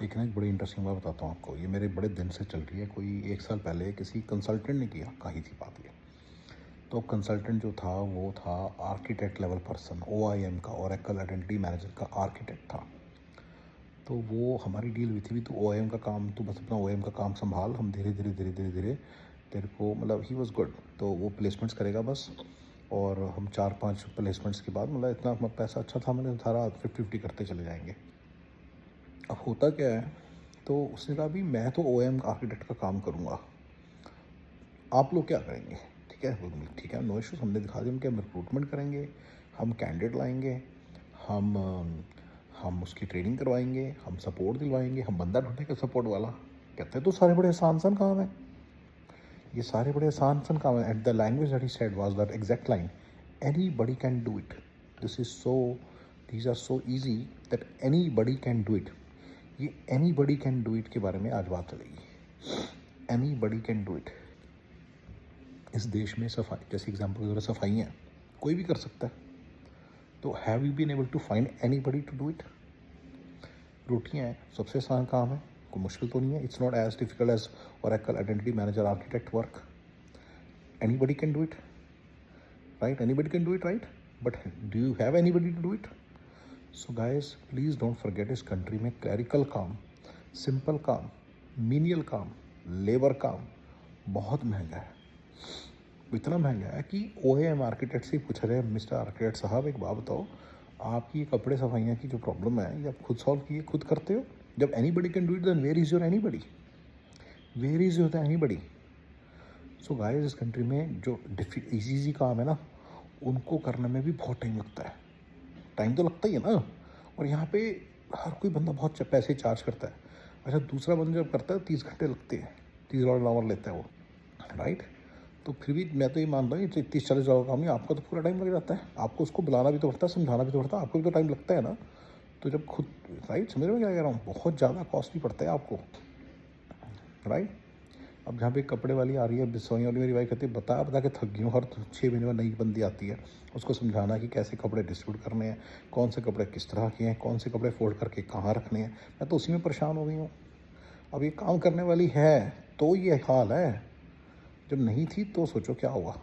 एक ना एक बड़ी इंटरेस्टिंग बात बताता हूँ आपको। ये मेरे बड़े दिन से चल रही है। कोई 1 साल पहले किसी कंसल्टेंट ने कही थी बात ये। तो कंसल्टेंट जो था वो था आर्किटेक्ट लेवल पर्सन, OIM का, ओरेकल आइडेंटिटी मैनेजर का आर्किटेक्ट था। तो वो हमारी डील हुई थी, तो OIM का काम, तो बस अपना OIM का काम संभाल, हम धीरे धीरे धीरे धीरे धीरे तेरे को, मतलब ही वॉज गुड, तो वो प्लेसमेंट्स करेगा बस। और हम 4-5 प्लेसमेंट्स के बाद, मतलब इतना पैसा अच्छा था, मैंने सारा 50-50 करते चले जाएंगे। अब होता क्या है, तो उसने कहा भी मैं तो OIM आर्किटेक्ट का काम करूँगा, आप लोग क्या करेंगे? ठीक है, बोल ठीक है, नो इश्यूज। हमने दिखा दिया कि हम रिक्रूटमेंट करेंगे, हम कैंडिडेट लाएंगे, हम हम उसकी ट्रेनिंग करवाएंगे, हम सपोर्ट दिलवाएंगे, हम बंदा ढूंढेंगे सपोर्ट वाला। कहते हैं तो सारे बड़े आसान सन काम है, ये सारे बड़े आसान सन काम है। At the language that he said was that exact line, anybody can do it, this is so, these are so easy that anybody can do it. ये anybody can do it के बारे में आज बात चलेगी। Anybody can do it. इस देश में सफाई, जैसे एग्जाम्पल की तरह सफाई है, कोई भी कर सकता है। तो have you been able to find anybody to do it? रोटियाँ हैं, सबसे आसान काम है, कोई मुश्किल तो नहीं है। It's not as difficult as Oracle identity manager architect work. Anybody can do it, right? Anybody can do it, right? But do you have anybody to do it? So guys please don't forget, इस country में clerical काम, simple काम, menial काम, labour काम बहुत महंगा है। इतना महंगा है कि OIM आर्किटेक्ट से ही पूछ रहे हैं, मिस्टर आर्किटेक्ट साहब एक बात बताओ, आपकी कपड़े सफाइयाँ की जो प्रॉब्लम है ये आप खुद सॉल्व किए, खुद करते हो? जब anybody can do it, then where is your anybody? Where is your anybody? So guys, इस कंट्री में जो ईजी काम है ना, उनको करने में भी बहुत टाइम लगता है। टाइम तो लगता ही है ना। और यहाँ पे हर कोई बंदा बहुत पैसे चार्ज करता है। अच्छा, दूसरा बंदा जब करता है 30 घंटे लगते हैं, $30 लेता है वो, राइट? तो फिर भी मैं तो ये मानता हूँ कि 30-40 काम नहीं, आपका तो पूरा टाइम लग जाता है। आपको उसको बुलाना भी तो पड़ता है, समझाना भी तो पड़ता है, आपको भी तो टाइम लगता है ना। तो जब खुद, राइट, समझ में क्या कह रहा हूँ, बहुत ज़्यादा कॉस्टली पड़ता है आपको, राइट? अब जहाँ पे कपड़े वाली आ रही है, बिसोई वाली, मेरी वाइफ कहती है बता के थक गई हूँ, हर 6 महीने में नई बंदी आती है, उसको समझाना कि कैसे कपड़े डिस्ट्रीब्यूट करने हैं, कौन से कपड़े किस तरह के हैं, कौन से कपड़े फोल्ड करके कहाँ रखने हैं। मैं तो उसी में परेशान हो गई हूँ। अब ये काम करने वाली है तो ये हाल है, जब नहीं थी तो सोचो क्या हुआ।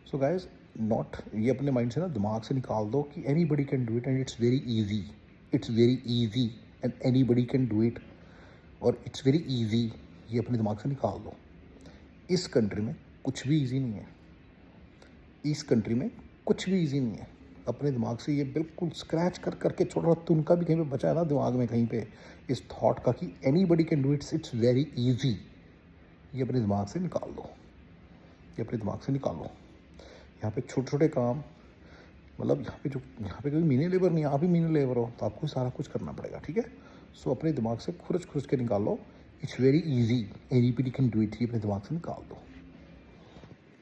सो गाइज, नॉट, ये अपने माइंड से ना, दिमाग से निकाल दो कि any buddy can do it and it's very easy. It's very easy and any buddy can do it, और इट्स वेरी ईजी, ये अपने दिमाग से निकाल दो। इस कंट्री में कुछ भी ईजी नहीं है। इस कंट्री में कुछ भी ईजी नहीं है। अपने दिमाग से ये बिल्कुल स्क्रैच कर करके छोड़ा, तो उनका भी कहीं पे बचा है ना दिमाग में, कहीं पे इस थॉट का कि any buddy can do it's, it's very easy. ये अपने दिमाग से निकाल दो, ये अपने दिमाग से निकालो। यहाँ पे छोटे छोटे काम, मतलब यहाँ पे कोई मीनिंग लेबर नहीं है, आप ही मीनिंग लेबर हो, तो आपको सारा कुछ करना पड़ेगा, ठीक है? सो अपने दिमाग से खुरच खुरच के निकाल लो। It's very easy, anybody can do it, ये अपने दिमाग से निकाल दो।